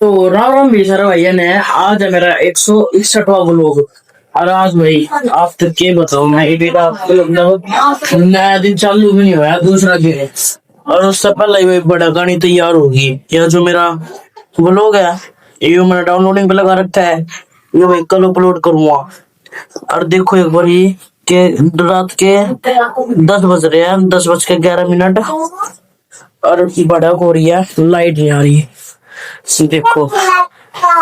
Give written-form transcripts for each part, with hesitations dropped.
तो राम राम भी सर भैया ने आज है मेरा 161वां व्लॉग। और आज भाई आप तक के बताओ, मैं ये बेटा आपको मतलब नया दिन चालू भी नहीं हुआ, दूसरा दिन है। और उससे पहले ही भाई बड़ा गाड़ी तैयार होगी। यह जो मेरा व्लॉग है ये मैंने डाउनलोडिंग पे लगा रखा है, ये भाई कल अपलोड करूंगा। और देखो एक बार ये के रात के 10 बज रहे हैं, 10:11। और बड़ा हो रही है, लाइट नहीं आ रही। देखो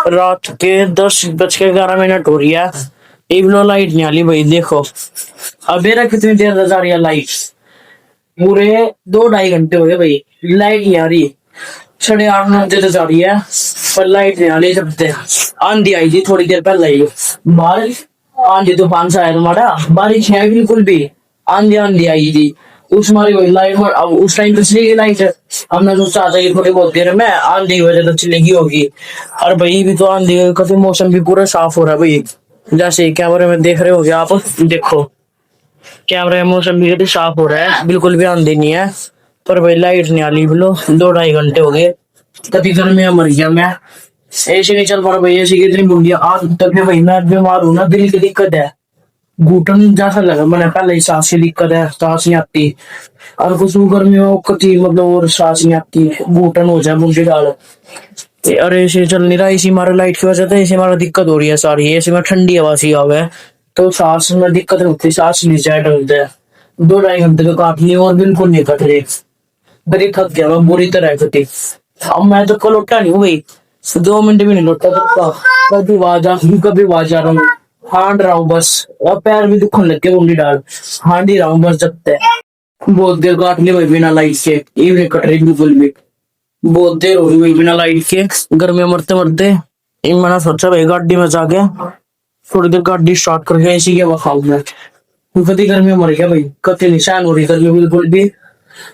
रात के 10:11 हो रही है, एक लो लाइट नहीं आ रही भाई। देखो अब मेरा कितनी देर जा रही है लाइट, पूरे 2-2.5 घंटे हो गए भाई, लाइट नहीं आ रही। 8:30-9 तक जा रही है पर लाइट नहीं आ रही। जब तक आंधी आई थी थोड़ी देर पहले ही बारिश, आंधी तूफान सा है तुम्हारा, बारिश है बिल्कुल भी, आंधी आंधी आई थी। उस मारी वही लाइट, अब उस टाइम तो चलेगी लाइट, हमने सोचा था कि थोड़ी बहुत देर में आंधी की वजह तो चलेगी होगी। और भाई भी तो आंधी का मौसम भी पूरा साफ हो रहा है भाई, जैसे कैमरे में देख रहे होगे आप। देखो कैमरे में मौसम भी कितनी साफ हो रहा है, बिल्कुल भी आंधी नहीं है। पर भाई लाइट नहीं आ रही, बोलो 2-2.5 घंटे हो गए, तभी गर्मी में मर गया मैं। ऐसे नहीं चल पा रहा भाई, ऐसी कितनी बुढ़िया आज तक भी भाई, मैं बीमार हूं ना, दिल की दिक्कत है, घुटन जैसा लगा मैंने पहले ही, सांस की दिक्कत है, सांस नहीं आती। और कुछ गर्मियों कति मतलब और सांस नहीं आती, घुटन हो जाए मुंडी डाल। अरे ऐसे चल नहीं रहा, इसी हमारे लाइट की वजह से इसी हमारा दिक्कत हो रही है सारी। ऐसे में ठंडी हवा सी आवे तो सांस में दिक्कत नहीं होती, सांस नहीं जाए ढलता है। 2-2.5 घंटे तो काट लिए और बिल्कुल नहीं कट रही, बड़ी थक गया मैं बुरी तरह कटी। अब मैं तो कल उठा नहीं हूँ भाई, 2 मिनट भी नहीं लौटा सकता, कभी आवाज आ रही कभी आवाज आ रहा हूँ, हांड रहा हूँ बस। और पैर भी दुखने लग गए, मुंडी डाल हांड ही रहा हूँ बस। जब तक बहुत देर काट ली भाई बिना लाइट के, ये भी कट रही बिल्कुल भी, बहुत देर हो गई भाई बिना लाइट के, गर्मी में मरते मरते। ये मैंने सोचा भाई गाड़ी में जाके थोड़ी देर गाड़ी स्टार्ट करके इसी के खाऊ मैं, कति गर्मी में मर गया भाई, कति निशान हो रही गर्मी बिल्कुल भी,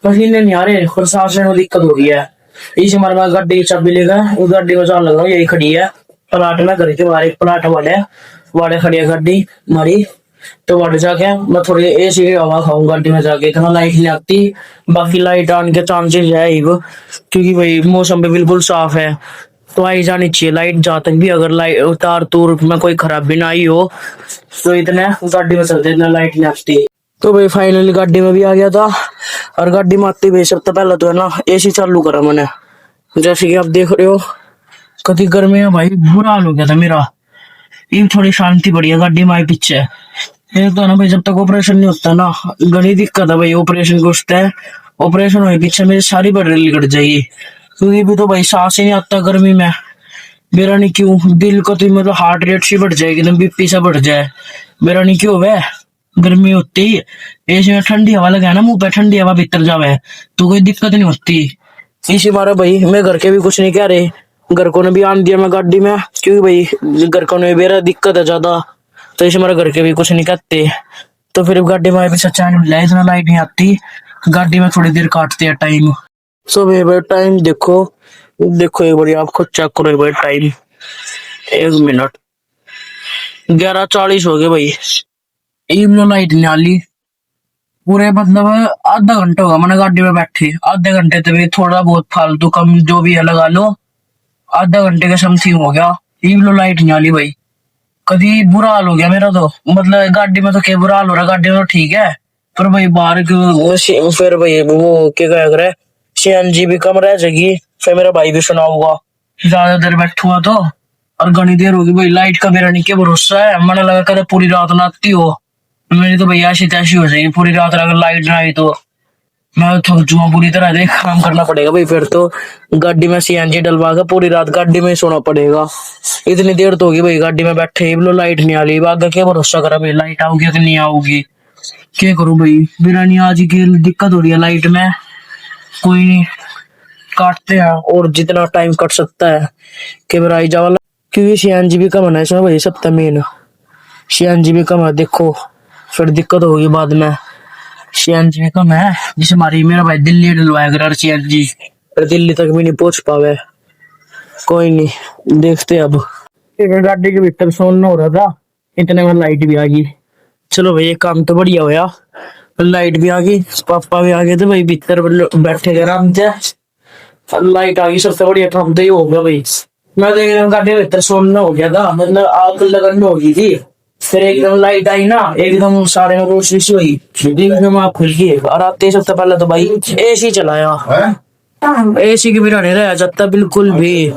पसीने नहीं आ रहे और सांस लेने में दिक्कत हो रही है। इसी हमारे पास गाड़ी की चाबी लेगा, उस गाड़ी में जाने लगा, यही खड़ी है प्लाट में, घर के बाहर एक प्लाट वाले खड़ी है गाड़ी हमारी। तो वाड़े जाके मैं थोड़ी एसी की हवा खाऊं गाड़ी में जाके, इतना लाइट नहीं आती। बाकी लाइट आने के चांसेस है ही वो, क्योंकि भाई मौसम भी बिल्कुल साफ है, तो आई जानी चाहिए लाइट। जहाँ तक भी अगर लाइट तार तूर में कोई खराबी ना आई हो तो इतने गाड़ी में चलते, इतना लाइट नहीं आती। तो भाई फाइनली गाड़ी में भी आ गया था। और गाड़ी में आते हुए सबसे पहले तो है ना एसी चालू करा मैंने, जैसे कि आप देख रहे हो कति गर्मी है भाई, बुरा हाल हो गया था मेरा। ये थोड़ी शांति बढ़िया गाड़ी में आई पीछे। ये तो ना भाई जब तक ऑपरेशन नहीं होता ना, बड़ी दिक्कत है भाई। ऑपरेशन को उठता है, ऑपरेशन हुए पीछे मेरी सारी बर्रेली कट जाएगी, क्योंकि भी तो भाई सांस ही नहीं आता गर्मी में। मेरा नहीं क्यों दिल को तो मतलब हार्ट रेट सी बढ़ जाएगी, एकदम बीपी सा बढ़ जाए, मेरा नहीं क्यों वह गर्मी होती है। ऐसे में ठंडी हवा लगा ना मुंह पे, ठंडी हवा भीतर जावे तो कोई दिक्कत नहीं होती। इसी मारा भाई मैं घर के भी कुछ नहीं कह रहे, घर को ने भी आन दिया मैं गाड़ी में, क्योंकि भाई घर को ने मेरा दिक्कत है ज्यादा, तो इसे हमारे घर के भी कुछ नहीं कहते। तो फिर गाड़ी में भी सच्चा नहीं मिला, इतना लाइट नहीं आती, गाड़ी में थोड़ी देर काटते हैं टाइम। सो भाई टाइम देखो, देखो एक बार आप खुद चेक करो एक बार टाइम, 1 मिनट 11:40 हो गए भाई, इवनो लाइट नहीं आली पूरे मतलब आधा घंटा होगा मैंने गाड़ी में बैठे। आधे घंटे तो भी थोड़ा बहुत फालतू कम जो भी है लगा लो, आधा घंटे का समथिंग हो गया, इवनो लाइट नहीं आली भाई। कभी बुरा हाल हो गया मेरा तो, मतलब गाड़ी में तो क्या बुरा हाल हो रहा, गाड़ी में तो ठीक है, पर भाई बाहर फिर भाई वो क्या कह रहे सीएनजी भी कम रह जाएगी, फिर मेरा भाई भी सुना होगा ज्यादा देर बैठूंगा तो। और घनी देर होगी भाई, लाइट का मेरा नहीं क्या भरोसा है, मैंने लगा कर पूरी रात ना आती हो, मेरी तो भैया ऐसी तैसी हो जाएगी पूरी रात अगर लाइट ना आई तो। मैं थक जुआ पूरी तरह देख, काम करना पड़ेगा भाई फिर तो, गाड़ी में सीएनजी डलवा के पूरी रात गाड़ी में ही सोना पड़ेगा। इतनी देर तो होगी भाई गाड़ी में बैठे, बोलो लाइट नहीं आ रही, आगे क्या भरोसा करा भाई लाइट आओगी कि नहीं आओगी, क्या करूं भाई बिना नहीं आज की दिक्कत हो रही है लाइट में। कोई नहीं काटते हैं और जितना टाइम कट सकता है कैमरा आई जा वाला, क्योंकि सीएनजी भी कम है इसमें भाई, सब मेन सीएनजी भी कम है। देखो फिर दिक्कत होगी बाद में, सीएनजी भी कम है, जिसे हमारी मेरा भाई दिल्ली डलवाया कर सीएनजी, पर दिल्ली तक भी नहीं पहुंच पावे। कोई नहीं देखते अब, गाड़ी के भीतर सोना हो रहा था, इतने में लाइट भी आ गई। चलो भाई ये काम तो बढ़िया होया, लाइट भी आ गई, पापा भी आ गए थे भाई, भीतर बैठे थे आराम से, लाइट आ गई, सबसे बढ़िया काम तो ये हो गया भाई। मैं तो एकदम गाड़ी में भीतर सोना हो गया था, मतलब आग लगन हो गई थी। फिर एकदम लाइट आई ना, एकदम सारे में रोशनी सी हुई, एकदम आँख खुल गई। और आते सबसे पहले तो भाई एसी चलाया, एसी के बिना नहीं रहा जाता बिल्कुल भी।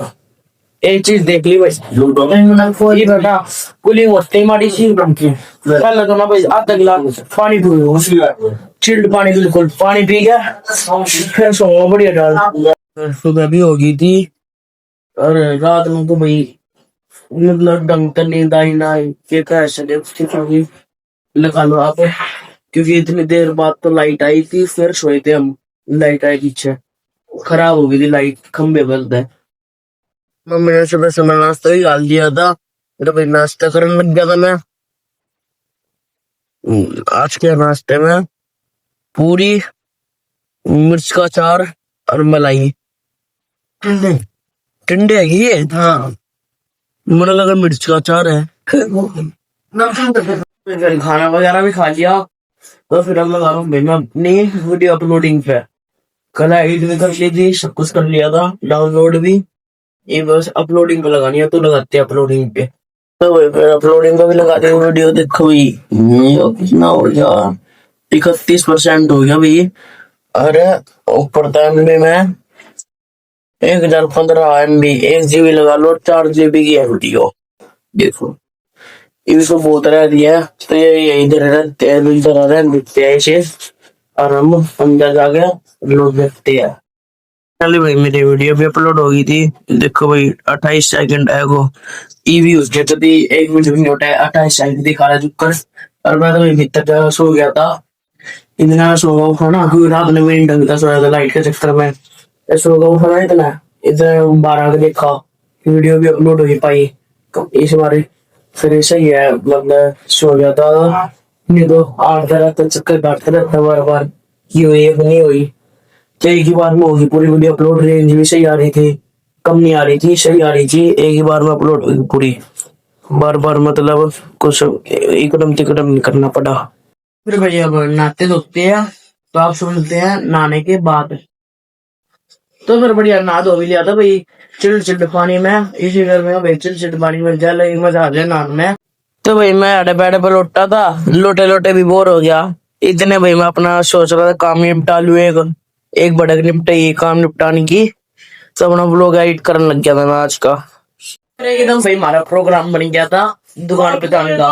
एक चीज देख ली भाई, ये बेटा कूलिंग होते ही माड़ी सी बन की। पहले तो ना भाई आधा गिलास पानी पी, चिल्ड पानी, बिल्कुल पानी पी गया, फिर सो बढ़िया डाल। सुबह भी हो गई थी, और रात में तो भाई मतलब ढंग से नींद आई ना आई, ये कह सकते उसकी कभी लगा लो आप। क्योंकि इतनी देर बाद तो लाइट आई थी, फिर सोए थे हम। लाइट आई पीछे, खराब हो गई थी लाइट, खंबे बंद है। मम्मी ने सुबह सुबह नाश्ता भी डाल दिया था, तो भाई नाश्ता करने लग गया था मैं। आज के नाश्ते में पूरी, मिर्च का अचार और मलाई। टिंडे, टिंडे है ये? हाँ, मुझे लगा मिर्च का अचार है। फिर खाना वगैरह भी खा लिया, तो फिर हम लगा रहा हूँ भाई मैं अपनी वीडियो अपलोडिंग पे। कल एडिट भी कर ली थी, सब कुछ कर लिया था, डाउनलोड भी। ये बस अपलोडिंग पे लगानी है, तो लगाते हैं अपलोडिंग पे। तो भाई फिर अपलोडिंग पे भी लगाते हैं वीडियो। देखो भाई ये कितना हो गया, 31% हो गया भाई। अरे ऊपर तो MB में 1015 MB, 1 GB लगा लो, 4 GB की है वीडियो। देखो इसको बहुत रह दिया, तो ये इधर रहते हैं, इधर रहते हैं ऐसे, और हम अंदर जाके लोग देखते हैं। चलिए भाई मेरी वीडियो भी अपलोड हो गई थी। देखो भाई 28 सेकंड है वो, ईवी उसके तो 1 मिनट भी नहीं होता है, 28 सेकंड दिखा रहा है चुपकर। और मैं तो भाई भीतर जाकर सो गया था, इतना सो गया था ना, क्योंकि रात में मैं ढंग का सोया था लाइट के चक्कर में। सो गया था ना इतना, इधर 12 का देखा, वीडियो भी अपलोड हो ही पाई इस बार। फिर ऐसा ही है, मतलब सो गया था, नहीं तो 8 रात तक चक्कर काटता रहता बार बार, की हुई है नहीं हुई। तो एक ही बार में होगी पूरी वीडियो अपलोड, रेंज भी सही आ रही थी, कम नहीं आ रही थी, सही आ रही थी, एक ही बार में अपलोड हुई पूरी। बार बार मतलब कुछ एकदम तिकदम नहीं करना पड़ा। फिर भैया अब नहाते धोते हैं, तो आप सुनते हैं नहाने के बाद। तो फिर बढ़िया नहा धो भी लिया था भाई, चिल्ड चिल्ड पानी में। इसी घर में भाई चिल्ड चिल्ड पानी में जा लगी, मजा आ जाए नहाने में। तो भाई मैं अड़े बैठे पर लोटा था, लोटे लोटे भी बोर हो गया। इतने भाई मैं अपना सोच रहा था काम निपटा लूं, एक एक भड़क निपटे ये काम निपटाने की। तो अपना ब्लॉग एडिट करने लग गया था मैं आज का। फिर एकदम भाई हमारा प्रोग्राम बन गया था दुकान पे जाने का,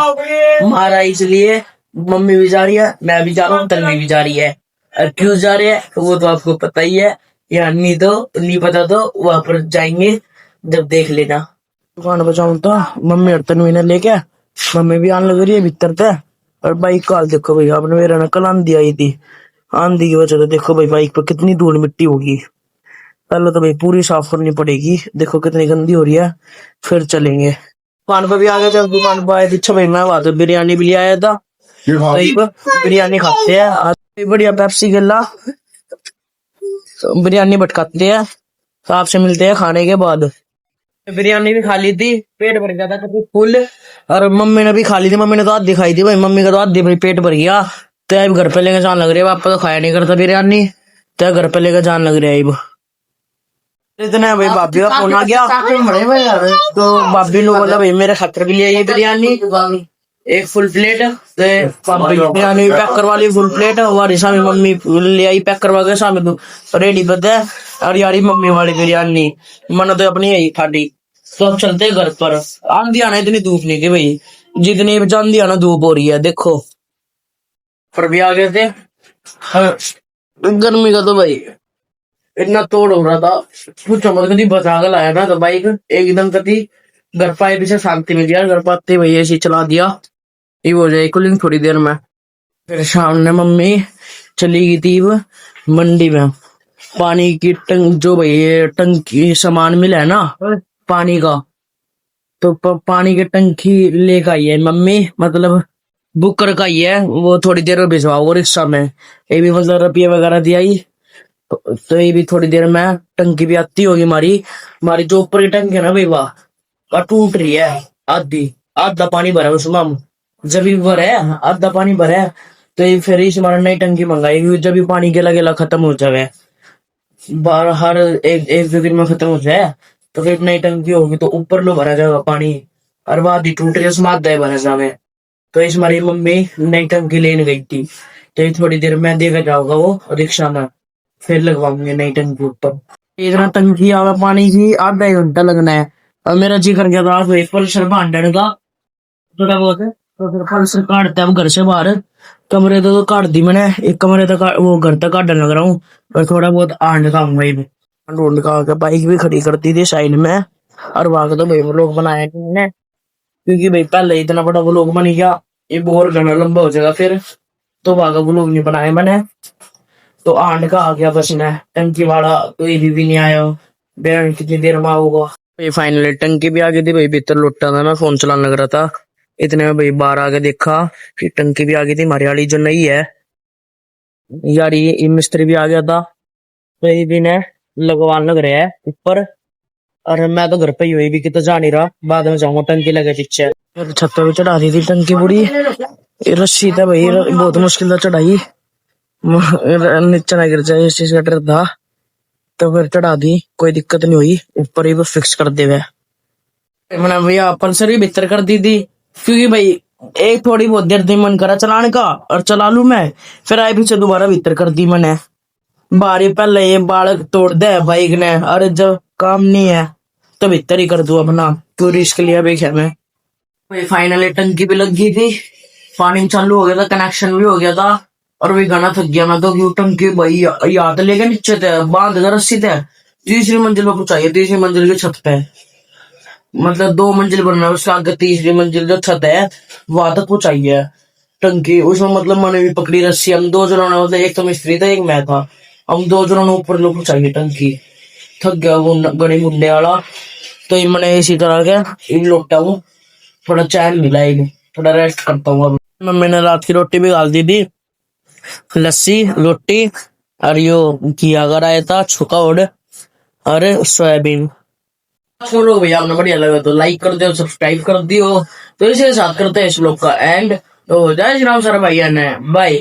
हमारा इसलिए मम्मी भी जा रही है, मैं भी जा रहा हूँ, तन्वी भी जा रही है। और क्यों जा रहे हैं वो तो आपको पता ही है, या नहीं तो नहीं पता तो वहां पर जाएंगे जब देख लेना। दुकान पे जाऊँ तो मम्मी और तन्वी ने लेके, मम्मी भी आने लग रही है भीतर से। और बाइक का हाल देखो भाई, आपने मेरा ना कल आंधी आई थी, आंधी की वजह से देखो भाई बाइक पे कितनी धूल मिट्टी होगी। पहले तो भाई पूरी साफ करनी पड़ेगी, देखो कितनी गंदी हो रही है, फिर चलेंगे। दुकान पे भी आ गए, जब दुकान पे आए थे अच्छा भाई मैं वहां तो बिरयानी भी ले आया था, तो बिरयानी खाते हैं आज भी, बढ़िया पेप्सी गिल्ला बिरयानी भटकाते हैं। तो आपसे मिलते हैं खाने के बाद। बिरयानी भी खा ली थी, पेट भर गया था कभी फुल। और मम्मी ने भी खा ली थी, मम्मी ने तो आधी खाई थी भाई, मम्मी का तो आधी भाई पेट भर गया। तो अब घर पे लेके जान लग रही है, पापा तो खाया नहीं करता बिरयानी, तो घर पे लेके जान लग रही है अब। इतने भाई भाभी का फोन आ गया, तो भाभी ने बोला भाई मेरे खातर भी ले आइए बिरयानी, एक फुल प्लेट। तो बिरयानी पैक करवा ली फुल प्लेट, हमारी सामने मम्मी ले आई पैक करवा के सामने रेडी बता। और यारी मम्मी वाली बिरयानी मन तो अपनी यही खाटी। तो अब चलते घर पर, आंधी आना इतनी धूप नहीं थी भाई, जितनी चांदी आना धूप हो रही है देखो। पर भी आ गए थे, हाँ, गर्मी का तो भाई इतना तोड़ हो रहा था, पूछो मत, कभी बचा कर लाया ना तो बाइक एकदम कभी घर पाए पीछे शांति मिल गया, घर पाते भाई ऐसे चला दिया, ये हो जाए कूलिंग थोड़ी देर में। फिर सामने मम्मी चली गई थी वो मंडी में, पानी की जो भाई ये टंकी सामान मिला है ना पानी का, तो पानी की टंकी लेकर आई है मम्मी, मतलब बुक करके आई है, वो थोड़ी देर में भिजवाओ रिक्शा में। ये भी मतलब रुपये वगैरह दिया ही, तो ये भी थोड़ी देर में टंकी भी आती होगी हमारी। हमारी जो ऊपर की टंकी है ना भाई वह टूट रही है आधी, आधा पानी भरा है उसमें हम, जब भी भरा है आधा पानी भरा है। तो ये फिर इस हमारा नई टंकी मंगाएगी, जब भी पानी गेला गेला खत्म हो जाए, बार हर एक एक दो दिन में खत्म हो जाए, तो फिर नई टंकी होगी तो ऊपर लो भरा जाएगा पानी, और बाद ही टूट के समात दे भरा जावे। तो इस हमारी मम्मी नई टंकी लेने गई थी, तो ये थोड़ी देर में देकर जाऊंगा वो रिक्शा में, फिर लगवाऊंगे नई टंकी ऊपर। इतना टंकी आवा पानी की आधा एक घंटा लगना है। और मेरा जी कर गया था वही पल्सर भांडन का, थोड़ा बहुत है तो फिर पल्सर काटते हैं अब घर से बाहर। कमरे तो काट दी मैंने, एक कमरे तक वो घर तक काटने लग रहा हूँ, और थोड़ा बहुत आंड का वही भी ढूंढ का आके बाइक भी खड़ी कर दी थी साइड में। और वहां तो भाई वो लोग बनाए थे मैंने, क्योंकि भाई पहले इतना बड़ा वो लोग बन गया, ये बहुत घना लंबा हो जाएगा फिर, तो वहां का वो लोग नहीं बनाए मैंने। तो आंड का आ गया बस ने टंकी वाला, तो ये भी नहीं आया, बैठ कितनी देर में होगा। भाई फाइनली टंकी भी आ गई थी भाई, भीतर लुटा था मैं फोन चलाने लग रहा था, इतने में भाई बाहर आके देखा कि टंकी भी आ गई थी हमारी वाली जो नई है यार। ये मिस्त्री भी आ गया था, तो ये भी ने लगवान लग रहा है ऊपर। और मैं तो घर पे ही हुई भी कि तो जा नहीं रहा, बाद में जाऊंगा टंकी लगे पीछे। फिर छत पे भी चढ़ा दी थी टंकी पूरी, ये रस्सी था भाई, बहुत मुश्किल से चढ़ाई, नीचे ना गिर जाए इस चीज का डर था। तो फिर चढ़ा दी, कोई दिक्कत नहीं हुई, ऊपर ही वो फिक्स कर दे हुए। मैंने भैया पल्सर भी भीतर कर दी थी, क्योंकि भाई एक थोड़ी बहुत देर दिन मन करा चलाने का और चला लू मैं, फिर आए पीछे दोबारा भीतर कर दी मैंने। बारी पहले ये बालक तोड़ दे बाइक ने, अरे जब काम नहीं है तो भीतर ही कर दू अपना, क्यों रिस्क लिया बेखे में। भाई फाइनली टंकी भी लग गई थी, पानी चालू हो गया था, कनेक्शन भी हो गया था। और वही गाना थक गया मैं तो, क्यों टंकी भाई याद लेके नीचे थे बांध कर रस्सी थे, तीसरी मंजिल पर पहुंचाइए, तीसरी मंजिल की छत पे, मतलब 2 मंजिल बनना है उसके आगे, तीसरी मंजिल जो छत है वहां तक पहुंचाइए टंकी। उसमें मतलब मैंने भी पकड़ी रस्सी, हम दो जनों ने, मतलब एक तो मिस्त्री था एक मैं था, हम दो जनों ने ऊपर लोग पहुंचाइए टंकी। थक गया वो बड़े मुंडे वाला, तो ये मैंने इसी तरह के इन लोटा हूँ, थोड़ा चैन मिला है, थोड़ा रेस्ट करता हूँ अब। मम्मी ने रात की रोटी भी डाल दी थी, लस्सी रोटी, और यो घिया का रायता छुका और सोयाबीन। तुम लोग भैया आपने बढ़िया लगा तो लाइक कर दो, सब्सक्राइब कर दियो। तो इसी के साथ करते हैं इस लोग का एंड। तो जय श्री राम सर भैया ने बाय।